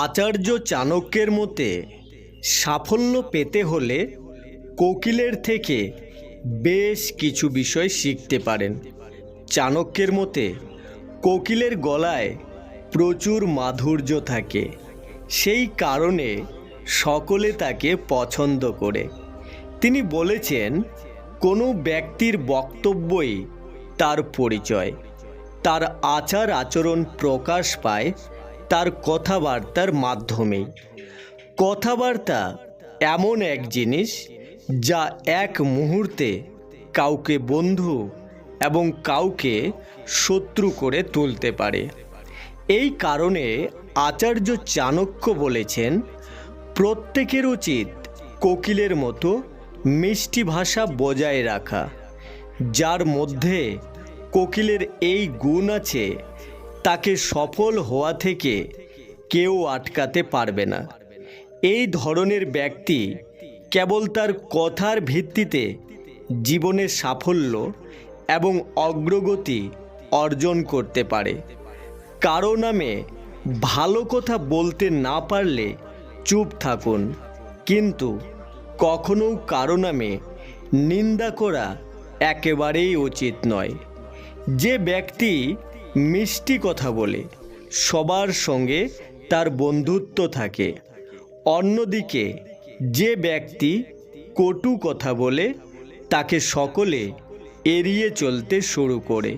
আচার্য চাণক্যের মতে সাফল্য পেতে হলে কোকিলের থেকে বেশ কিছু বিষয় শিখতে পারেন। চাণক্যের মতে কোকিলের গলায় প্রচুর মাধুর্য থাকে, সেই কারণে সকলে তাকে পছন্দ করে। তিনি বলেছেন, কোনো ব্যক্তির বক্তব্যই তার পরিচয়। তার আচার আচরণ প্রকাশ পায় তার কথাবার্তার মাধ্যমেই। কথাবার্তা এমন এক জিনিস যা এক মুহূর্তে কাউকে বন্ধু এবং কাউকে শত্রু করে তুলতে পারে। এই কারণে আচার্য চাণক্য বলেছেন, প্রত্যেকের উচিত কোকিলের মতো মিষ্টি ভাষা বজায় রাখা। যার মধ্যে কোকিলের এই গুণ আছে, তাকে সফল হওয়া থেকে কেউ আটকাতে পারবে না। এই ধরনের ব্যক্তি কেবল তার কথার ভিত্তিতে জীবনের সাফল্য এবং অগ্রগতি অর্জন করতে পারে। কারো নামে ভালো কথা বলতে না পারলে চুপ থাকুন, কিন্তু কখনো কারো নামে নিন্দা করা একেবারেই উচিত নয়। যে ব্যক্তি মিষ্টি কথা বলে সবার সঙ্গে তার বন্ধুত্ব থাকে, অন্যদিকে যে ব্যক্তি কটু কথা বলে তাকে সকলে এড়িয়ে চলতে শুরু করে।